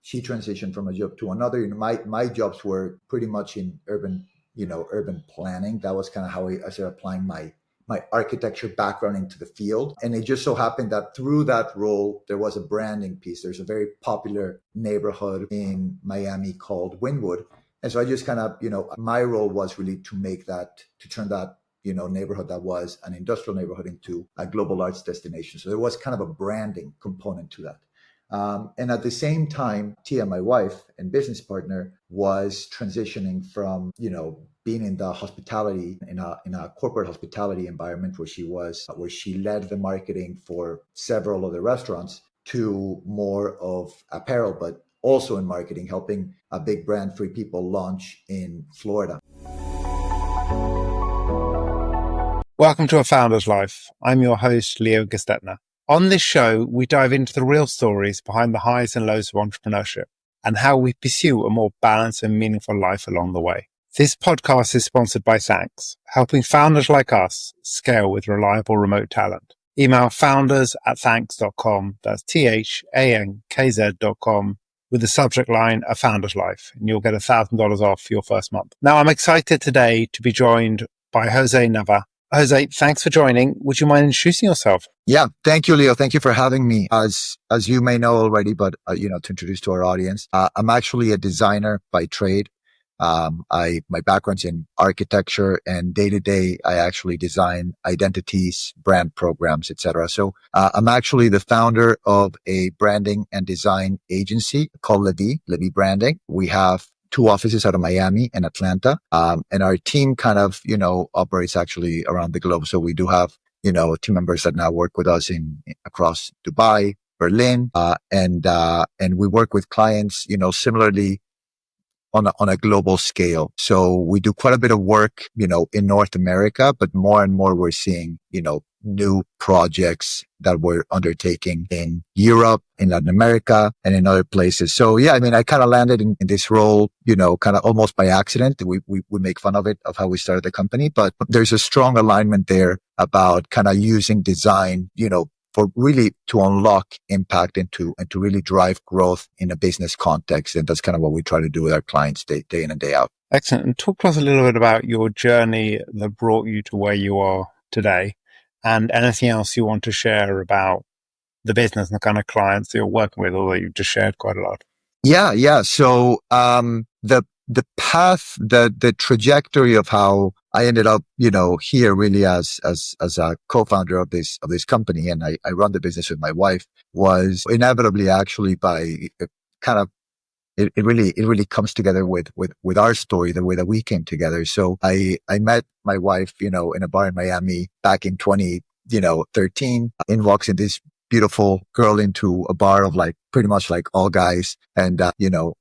She transitioned from a job to another. My jobs were pretty much in urban planning. That was kind of how I started applying my architecture background into the field. And it just so happened that through that role, there was a branding piece. There's a very popular neighborhood in Miami called Wynwood. And so I just kind of, my role was really to turn that, neighborhood that was an industrial neighborhood into a global arts destination. So there was kind of a branding component to that. And at the same time, Tia, my wife and business partner, was transitioning from, being in the hospitality, in a corporate hospitality environment where she led the marketing for several of the restaurants, to more of apparel, but also in marketing, helping a big brand, Free People, launch in Florida. Welcome to A Founder's Life. I'm your host, Leo Gestetner. On this show, we dive into the real stories behind the highs and lows of entrepreneurship and how we pursue a more balanced and meaningful life along the way. This podcast is sponsored by Thankz, helping founders like us scale with reliable remote talent. Email founders@thankz.com, that's THANKZ.com, with the subject line, A Founder's Life, and you'll get $1,000 off your first month. Now, I'm excited today to be joined by Jose Nava. Jose, thanks for joining. Would you mind introducing yourself? Yeah, thank you, Leo. Thank you for having me. As you may know already, but to introduce to our audience, I'm actually a designer by trade. My background's in architecture, and day to day, I actually design identities, brand programs, etc. So I'm actually the founder of a branding and design agency called Levie Branding. We have 2 offices out of Miami and Atlanta. And our team kind of, operates actually around the globe. So we do have, team members that now work with us across Dubai, Berlin, and we work with clients, similarly on a global scale. So we do quite a bit of work, in North America, but more and more we're seeing, new projects that we're undertaking in Europe, in Latin America, and in other places. So yeah, I kind of landed in this role, kind of almost by accident. We make fun of it, of how we started the company, but there's a strong alignment there about kind of using design, for really to unlock impact and to really drive growth in a business context. And that's kind of what we try to do with our clients day in and day out. Excellent. And talk to us a little bit about your journey that brought you to where you are today, and anything else you want to share about the business and the kind of clients that you're working with, although you've just shared quite a lot. Yeah. So, the path, the trajectory of how I ended up, here really as a co-founder of this company, and I run the business with my wife, was inevitably actually by kind of, it really comes together with our story, the way that we came together. So I met my wife, in a bar in Miami back in 2013. In walks in this beautiful girl into a bar of pretty much all guys. And, I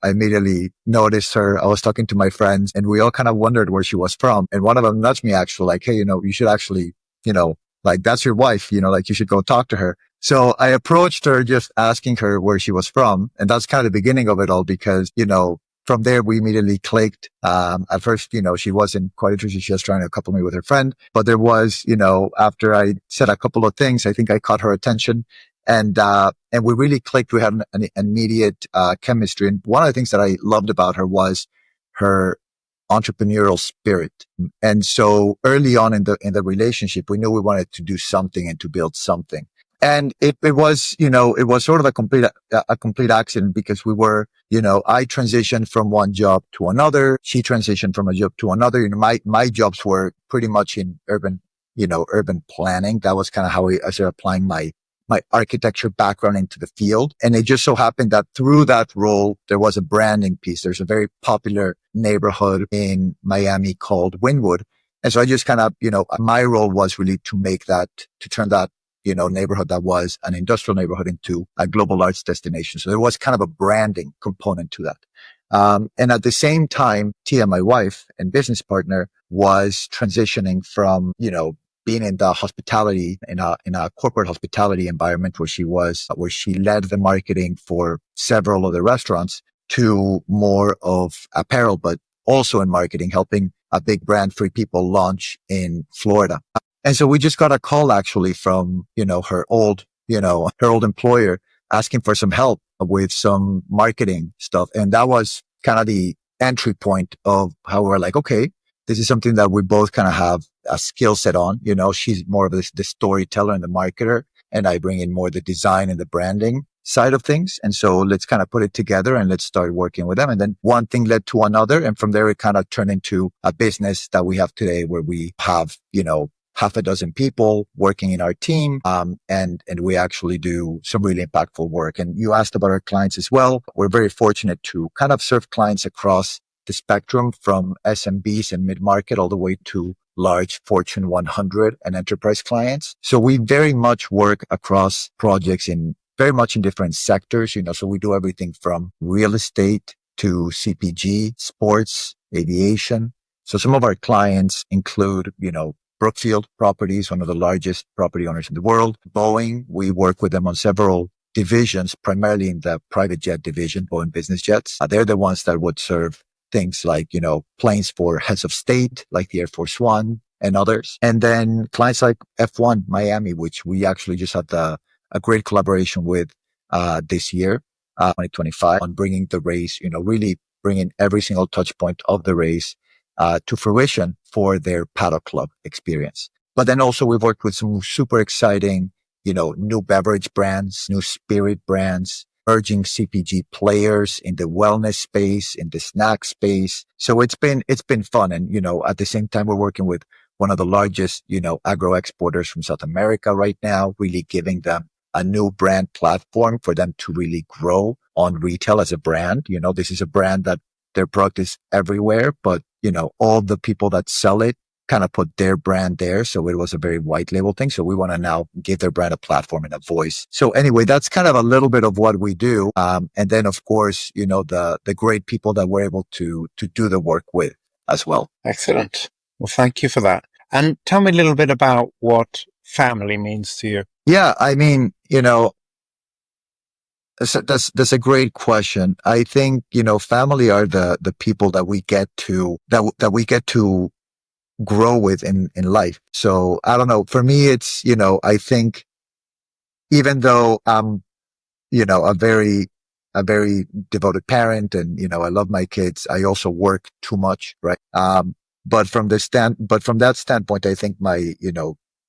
immediately noticed her. I was talking to my friends and we all kind of wondered where she was from. And one of them nudged me actually hey, you should actually, that's your wife, you should go talk to her. So I approached her just asking her where she was from. And that's kind of the beginning of it all because, from there, we immediately clicked. At first, she wasn't quite interested. She was trying to couple me with her friend. But there was, after I said a couple of things, I think I caught her attention and we really clicked. We had an immediate, chemistry. And one of the things that I loved about her was her entrepreneurial spirit. And so early on in the relationship, we knew we wanted to do something and to build something. And it was, it was sort of a complete accident because we were, I transitioned from one job to another. She transitioned from a job to another. My jobs were pretty much in urban planning. That was kind of how I started applying my architecture background into the field. And it just so happened that through that role, there was a branding piece. There's a very popular neighborhood in Miami called Wynwood. And so I just kind of, my role was really to turn that neighborhood that was an industrial neighborhood into a global arts destination. So there was kind of a branding component to that. And at the same time, Tia, my wife and business partner, was transitioning from, being in the hospitality, in a corporate hospitality environment where she led the marketing for several of the restaurants, to more of apparel, but also in marketing, helping a big brand, Free People, launch in Florida. And so we just got a call actually from, her old employer asking for some help with some marketing stuff. And that was kind of the entry point of how we're like, okay, this is something that we both kind of have a skill set on. She's more of the storyteller and the marketer, and I bring in more the design and the branding side of things. And so let's kind of put it together and let's start working with them. And then one thing led to another. And from there, it kind of turned into a business that we have today where we have, half a dozen people working in our team. And we actually do some really impactful work. And you asked about our clients as well. We're very fortunate to kind of serve clients across the spectrum from SMBs and mid-market all the way to large Fortune 100 and enterprise clients. So we very much work across projects very much in different sectors, so we do everything from real estate to CPG, sports, aviation. So some of our clients include, Brookfield Properties, one of the largest property owners in the world. Boeing, we work with them on several divisions, primarily in the private jet division, Boeing business jets. They're the ones that would serve things like, planes for heads of state, like the Air Force One and others. And then clients like F1 Miami, which we actually just had a great collaboration with this year, 2025, on bringing the race, really bringing every single touch point of the race to fruition for their paddock club experience. But then also we've worked with some super exciting, new beverage brands, new spirit brands, emerging CPG players in the wellness space, in the snack space. So it's been fun. And, at the same time, we're working with one of the largest, agro exporters from South America right now, really giving them a new brand platform for them to really grow on retail as a brand. This is a brand that their product is everywhere, but, all the people that sell it kind of put their brand there. So it was a very white label thing. So we want to now give their brand a platform and a voice. So anyway, that's kind of a little bit of what we do. And then of course, the great people that we're able to do the work with as well. Excellent. Well, thank you for that. And tell me a little bit about what family means to you. Yeah. I mean, that's a great question. I think, family are the people that we get to, that we get to grow with in life. So I don't know. For me, it's, I think even though I'm, a very devoted parent and, I love my kids, I also work too much. Right. But from that standpoint, I think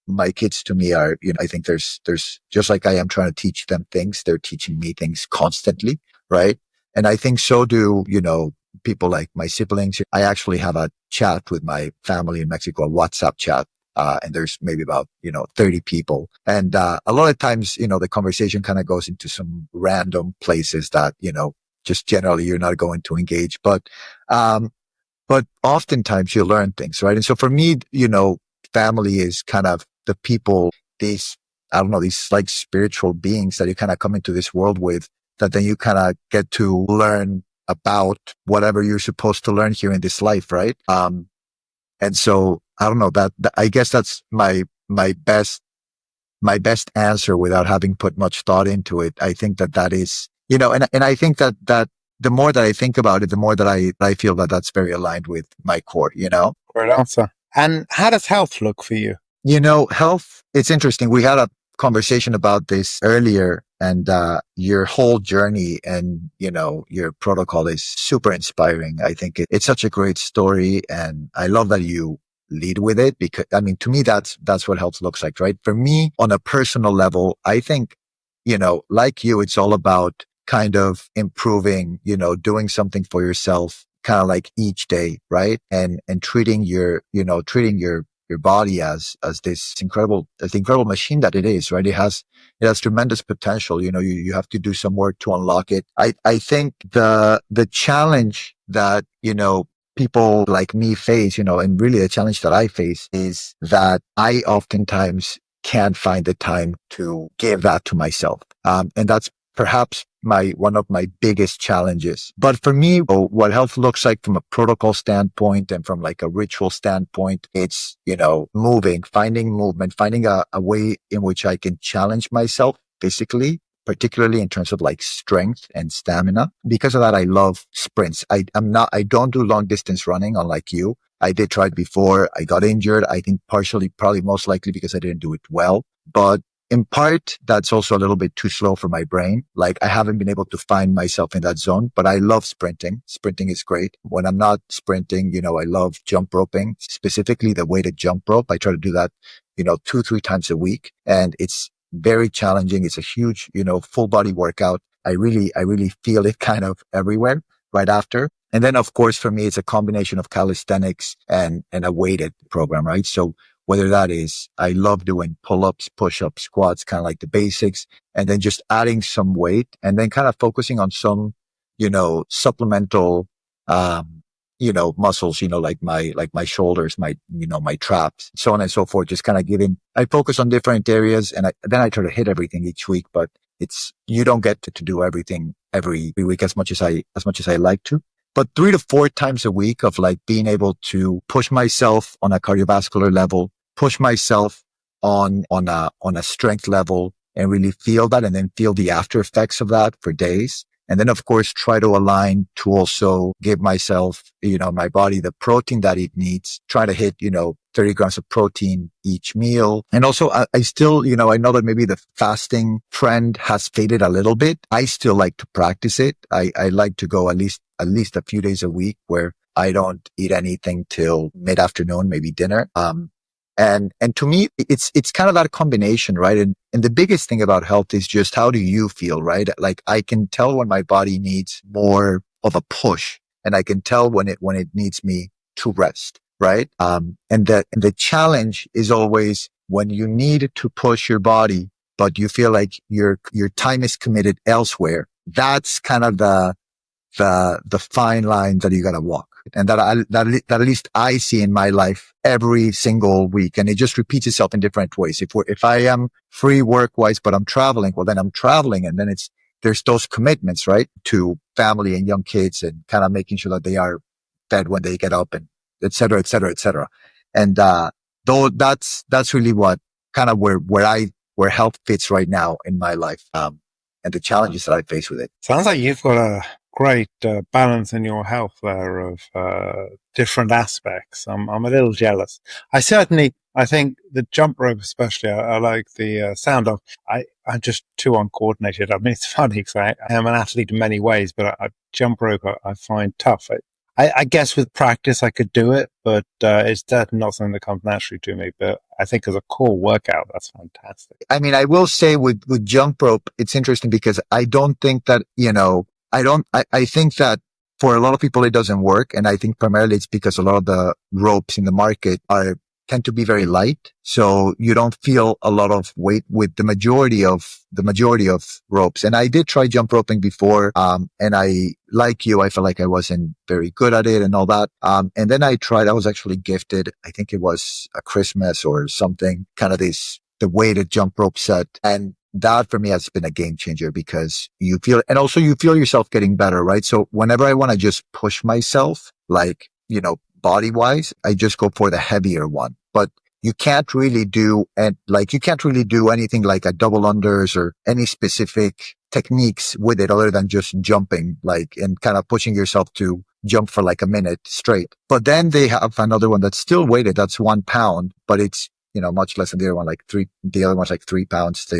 my kids to me are, I think there's just like I am trying to teach them things, they're teaching me things constantly. Right. And I think so do, people like my siblings. I actually have a chat with my family in Mexico, a WhatsApp chat. And there's maybe about, 30 people. And, a lot of times, the conversation kind of goes into some random places that, just generally you're not going to engage. But oftentimes you learn things, right? And so for me, family is kind of the people, these like spiritual beings that you kind of come into this world with, that then you kind of get to learn about whatever you're supposed to learn here in this life, right? And so I don't know that I guess that's my best answer without having put much thought into it. I think that is, and I think that the more that I think about it, the more that I feel that that's very aligned with my core, Great answer. And how does health look for you? Health, it's interesting. We had a conversation about this earlier, and your whole journey and, your protocol is super inspiring. I think it's such a great story, and I love that you lead with it because, to me, that's what health looks like, right? For me, on a personal level, I think, like you, it's all about kind of improving, doing something for yourself, kind of like each day, right? And treating your body as this incredible machine that it is, right? It has tremendous potential. You have to do some work to unlock it. I think the challenge that, people like me face, and really the challenge that I face is that I oftentimes can't find the time to give that to myself. And that's perhaps one of my biggest challenges. But for me, what health looks like from a protocol standpoint and from like a ritual standpoint, it's, finding movement, finding a way in which I can challenge myself physically, particularly in terms of like strength and stamina. Because of that, I love sprints. I don't do long distance running, unlike you. I did try it before. I got injured. I think partially, probably most likely because I didn't do it well. But in part, that's also a little bit too slow for my brain. Like I haven't been able to find myself in that zone, but I love sprinting. Sprinting is great. When I'm not sprinting, I love jump roping, specifically the weighted jump rope. I try to do that, 2, 3 times a week. And it's very challenging. It's a huge, full body workout. I really feel it kind of everywhere right after. And then, of course, for me, it's a combination of calisthenics and a weighted program, right? So whether that is, I love doing pull-ups, push-ups, squats, kind of like the basics, and then just adding some weight and then kind of focusing on some, supplemental, muscles, like my shoulders, my traps, so on and so forth. Just kind of I focus on different areas and then I try to hit everything each week, but you don't get to do everything every week as much as I like to. But 3 to 4 times a week of like being able to push myself on a cardiovascular level, push myself on a strength level and really feel that and then feel the after effects of that for days. And then of course, try to align to also give myself, my body the protein that it needs, try to hit, 30 grams of protein each meal. And also I still, I know that maybe the fasting trend has faded a little bit. I still like to practice it. I like to go at least a few days a week where I don't eat anything till mid-afternoon, maybe dinner. And to me, it's kind of that combination, right? And the biggest thing about health is just how do you feel, right? Like I can tell when my body needs more of a push and I can tell when it needs me to rest, right? And the challenge is always when you need to push your body, but you feel like your time is committed elsewhere. That's kind of the fine line that you got to walk. And that at least I see in my life every single week. And it just repeats itself in different ways. If I am free work wise, but I'm traveling, well, then I'm traveling. And then there's those commitments, right? To family and young kids and kind of making sure that they are fed when they get up and et cetera, et cetera, et cetera. And, though that's really what kind of where health fits right now in my life. And the challenges that I face with it. Sounds like you've got a great balance in your health there of different aspects. I'm a little jealous. I think the jump rope especially, I like the sound of. I'm just too uncoordinated. I mean, it's funny because I am an athlete in many ways, but jump rope I find tough. I guess with practice I could do it, but it's definitely not something that comes naturally to me. But I think as a core workout, that's fantastic. I mean, I will say with jump rope, it's interesting because I don't think that, I think that for a lot of people, it doesn't work. And I think primarily it's because a lot of the ropes in the market tend to be very light. So you don't feel a lot of weight with the majority of ropes. And I did try jump roping before. And like you, I felt like I wasn't very good at it and all that. And then I was actually gifted, I think it was a Christmas or something, kind of the weighted jump rope set. And that for me has been a game changer because you feel yourself getting better, right? So whenever I want to just push myself, like, body wise, I just go for the heavier one, but you can't really do anything like a double unders or any specific techniques with it other than just jumping, like, and kind of pushing yourself to jump for like a minute straight. But then they have another one that's still weighted. That's 1 pound, but it's, much less than the other one, the other one's like 3 pounds. The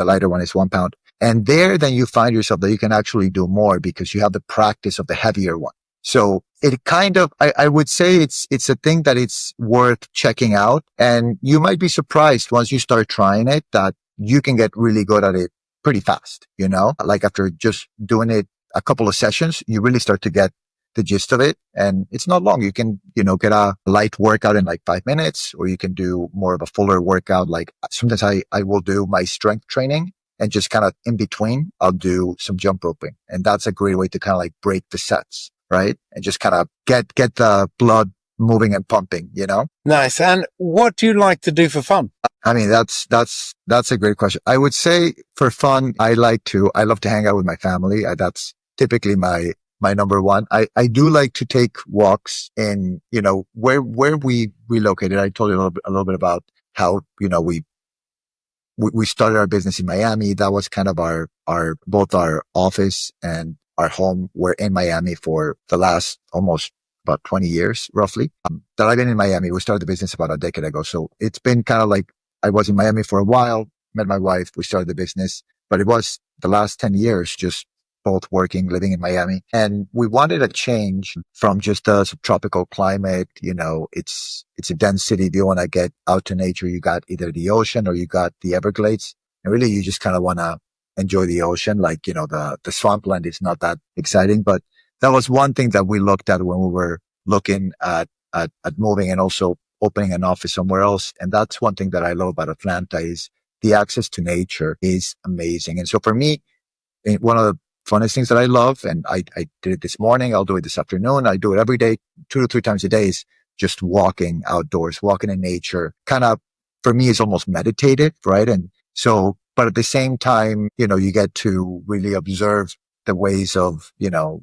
lighter one is 1 pound. And then you find yourself that you can actually do more because you have the practice of the heavier one. So it kind of, I would say it's a thing that it's worth checking out. And you might be surprised once you start trying it that you can get really good at it pretty fast. Like after just doing it a couple of sessions, you really start to get the gist of it. And it's not long. You can, get a light workout in like 5 minutes, or you can do more of a fuller workout. Like sometimes I will do my strength training and just kind of in between, I'll do some jump roping. And that's a great way to kind of like break the sets, right? And just kind of get the blood moving and pumping, Nice. And what do you like to do for fun? I mean, that's a great question. I would say for fun, I love to hang out with my family. That's typically my number one. I do like to take walks in, where we relocated. I told you a little bit about how, we started our business in Miami. That was kind of both our office and our home were in Miami for the last almost about 20 years, roughly. That I've been in Miami. We started the business about a decade ago. So it's been kind of like I was in Miami for a while. met my wife, we started the business, but it was the last 10 years, just both working, living in Miami. And we wanted a change from just a subtropical climate. It's a dense city. If you want to get out to nature, you got either the ocean or you got the Everglades. And really, you just kind of want to enjoy the ocean. Like, the swampland is not that exciting, but that was one thing that we looked at when we were looking at moving and also opening an office somewhere else. And that's one thing that I love about Atlanta is the access to nature is amazing. And so for me, one of the funnest things that I love, and I did it this morning, I'll do it this afternoon, I do it every day, 2 to 3 times a day, is just walking outdoors, walking in nature. Kind of, for me, is almost meditative, right? And so, but at the same time, you get to really observe the ways of,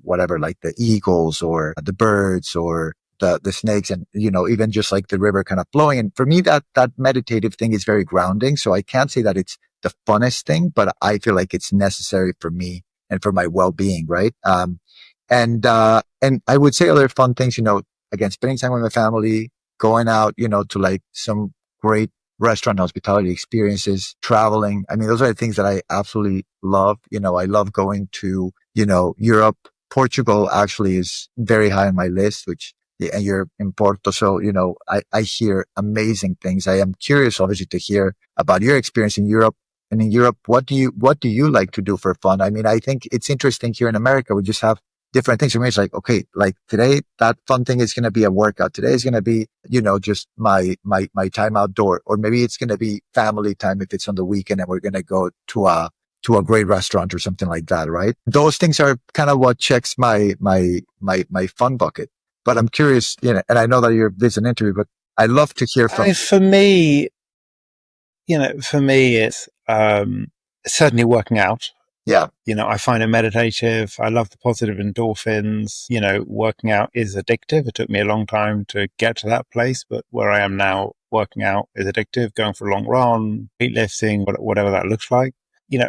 whatever, like the eagles or the birds or the snakes and, even just like the river kind of flowing. And for me, that meditative thing is very grounding. So I can't say that it's the funnest thing, but I feel like it's necessary for me and for my well-being. Right. And I would say other fun things, again, spending time with my family, going out, to like some great restaurant hospitality experiences, traveling. I mean, those are the things that I absolutely love. I love going to, Europe. Portugal actually is very high on my list, and you're in Porto. So, I hear amazing things. I am curious, obviously, to hear about your experience in Europe. And in Europe, what do you like to do for fun? I mean, I think it's interesting here in America. We just have different things. For me, it's like, okay, like today, that fun thing is going to be a workout. Today is going to be, just my time outdoor, or maybe it's going to be family time if it's on the weekend and we're going to go to a great restaurant or something like that. Right. Those things are kind of what checks my fun bucket. But I'm curious, and I know that this is an interview, but I love to hear from. For me, it's certainly working out. Yeah. I find it meditative. I love the positive endorphins. Working out is addictive. It took me a long time to get to that place, but where I am now, working out is addictive. Going for a long run, weightlifting, whatever that looks like.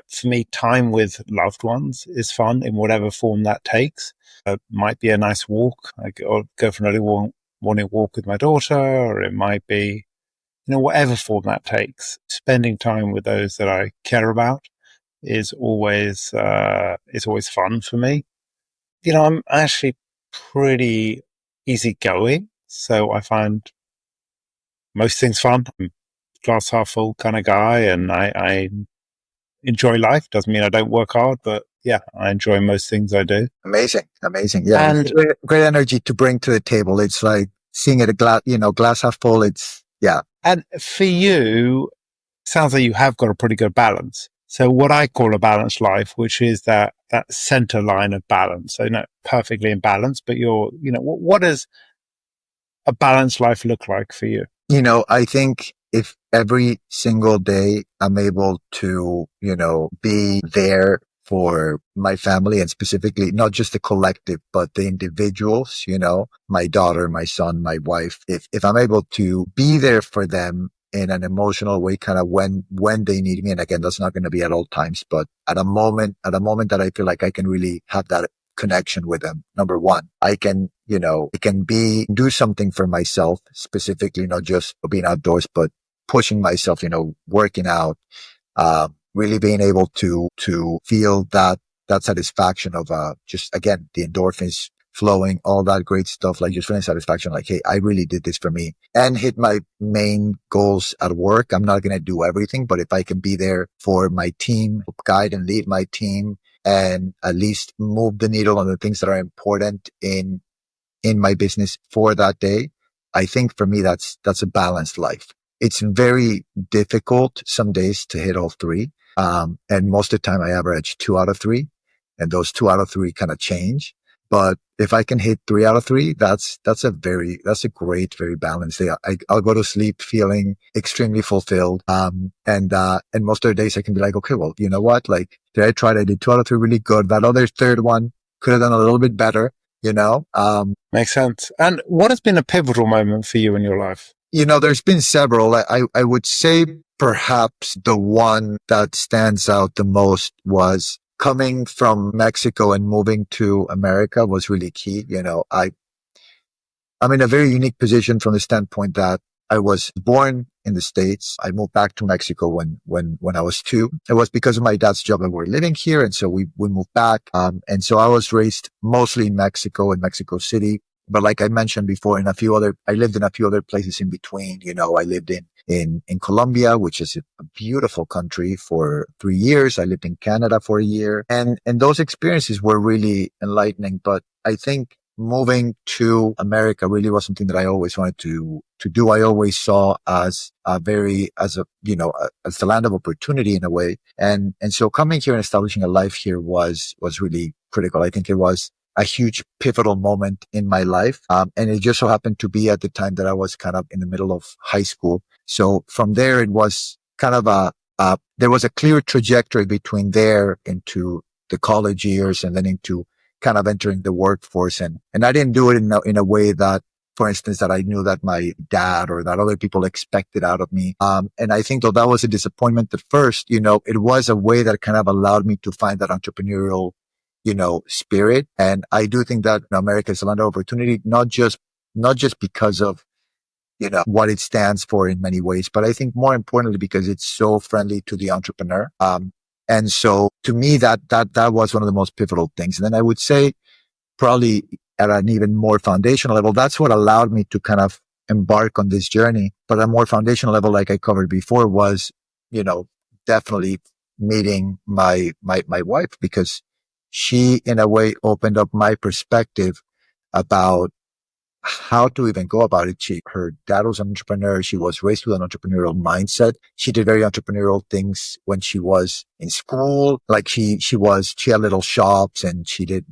For me, time with loved ones is fun in whatever form that takes. It might be a nice walk. I'll go for an early morning walk with my daughter, or it might be, whatever form that takes. Spending time with those that I care about is always fun for me. I'm actually pretty easygoing, so I find most things fun. I'm a glass half full kind of guy, and I enjoy life. Doesn't mean I don't work hard, but yeah, I enjoy most things I do. Amazing. Yeah. And great energy to bring to the table. It's like seeing it glass half full. Yeah. And for you, sounds like you have got a pretty good balance. So what I call a balanced life, which is that center line of balance. So not perfectly in balance, but what does a balanced life look like for you? I think if every single day I'm able to, be there for my family, and specifically not just the collective, but the individuals, my daughter, my son, my wife, if I'm able to be there for them in an emotional way, kind of when they need me. And again, that's not going to be at all times, but at a moment that I feel like I can really have that connection with them. Number one, I can do something for myself, specifically, not just being outdoors, but pushing myself, working out, really being able to feel that satisfaction of, just again, the endorphins flowing, all that great stuff, like just feeling satisfaction, like, hey, I really did this for me and hit my main goals at work. I'm not going to do everything, but if I can be there for my team, guide and lead my team, and at least move the needle on the things that are important in my business for that day, I think for me, that's a balanced life. It's very difficult some days to hit all three. And most of the time I average 2 out of 3, and those 2 out of 3 kind of change. But if I can hit 3 out of 3, that's a great, very balanced day. I'll go to sleep feeling extremely fulfilled. And most of the days I can be like, okay, well, you know what? Like, I did 2 out of 3 really good. That other third one could have done a little bit better, Makes sense. And what has been a pivotal moment for you in your life? There's been several. I would say perhaps the one that stands out the most was coming from Mexico and moving to America was really key. I'm in a very unique position from the standpoint that I was born in the States. I moved back to Mexico when I was 2. It was because of my dad's job that we're living here. And so we moved back. And so I was raised mostly in Mexico City. But like I mentioned before, I lived in a few other places in between. I lived in Colombia, which is a beautiful country, for 3 years. I lived in Canada for a year, and those experiences were really enlightening. But I think moving to America really was something that I always wanted to do. I always saw as the land of opportunity in a way. And so coming here and establishing a life here was really critical. I think it was a huge pivotal moment in my life. And it just so happened to be at the time that I was kind of in the middle of high school. So from there, it was kind of there was a clear trajectory between there into the college years and then into kind of entering the workforce. And I didn't do it in a way that, for instance, that I knew that my dad or that other people expected out of me. And I think though that was a disappointment at first, it was a way that kind of allowed me to find that entrepreneurial spirit. And I do think that America is a land of opportunity, not just because of, what it stands for in many ways, but I think more importantly, because it's so friendly to the entrepreneur. And so to me, that was one of the most pivotal things. And then I would say probably at an even more foundational level, that's what allowed me to kind of embark on this journey. But at a more foundational level, like I covered before, was, definitely meeting my wife, because she, in a way, opened up my perspective about how to even go about it. Her dad was an entrepreneur. She was raised with an entrepreneurial mindset. She did very entrepreneurial things when she was in school. Like she had little shops, and she did,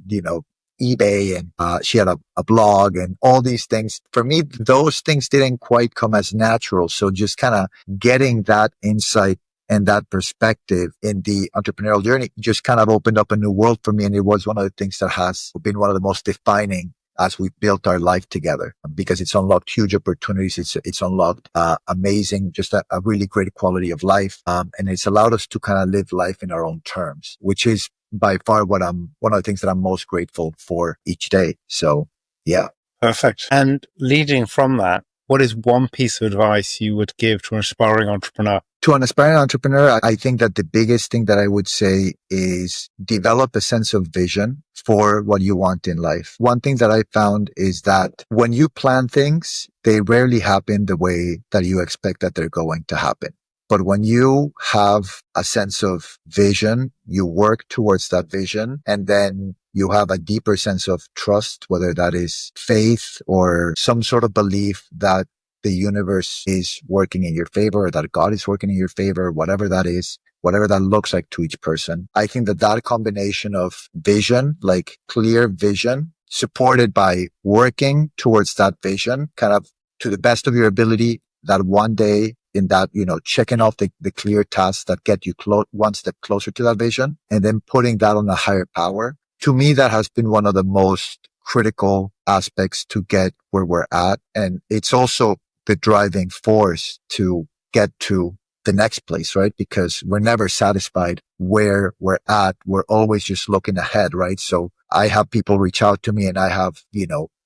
eBay, and she had a blog and all these things. For me, those things didn't quite come as natural. So just kind of getting that insight and that perspective in the entrepreneurial journey just kind of opened up a new world for me. And it was one of the things that has been one of the most defining as we've built our life together, because it's unlocked huge opportunities. It's unlocked amazing, just a really great quality of life. And it's allowed us to kind of live life in our own terms, which is by far one of the things that I'm most grateful for each day. So, yeah. Perfect. And leading from that, what is one piece of advice you would give to an aspiring entrepreneur? To an aspiring entrepreneur, I think that the biggest thing that I would say is develop a sense of vision for what you want in life. One thing that I found is that when you plan things, they rarely happen the way that you expect that they're going to happen. But when you have a sense of vision, you work towards that vision, and then you have a deeper sense of trust, whether that is faith or some sort of belief that the universe is working in your favor, or that God is working in your favor, whatever that is, whatever that looks like to each person. I think that combination of vision, like clear vision, supported by working towards that vision, kind of to the best of your ability, that one day in that, checking off the clear tasks that get you one step closer to that vision, and then putting that on a higher power. To me, that has been one of the most critical aspects to get where we're at. And it's also the driving force to get to the next place, right? Because we're never satisfied where we're at. We're always just looking ahead, right? So I have people reach out to me, and I have,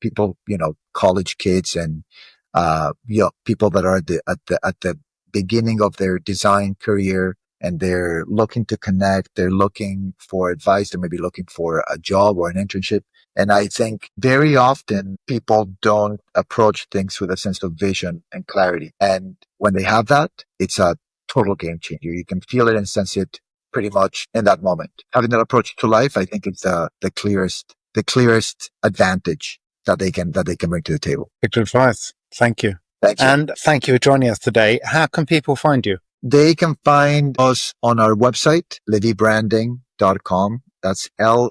people, college kids and, people that are at the beginning of their design career, and they're looking to connect. They're looking for advice. They may be looking for a job or an internship. And I think very often people don't approach things with a sense of vision and clarity. And when they have that, it's a total game changer. You can feel it and sense it pretty much in that moment. Having that approach to life, I think it's the clearest advantage that they can bring to the table. Good advice. Thank you. Thank you. And thank you for joining us today. How can people find you? They can find us on our website, leviebranding.com. That's LE,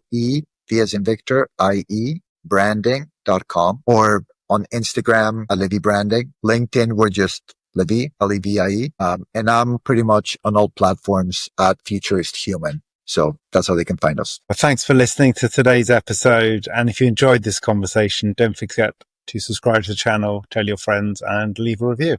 V as in Victor, IE, branding.com, or on Instagram at Levie Branding. LinkedIn, we're just Levie, Levie. And I'm pretty much on all platforms at Futurist Human. So that's how they can find us. Well, thanks for listening to today's episode. And if you enjoyed this conversation, don't forget to subscribe to the channel, tell your friends, and leave a review.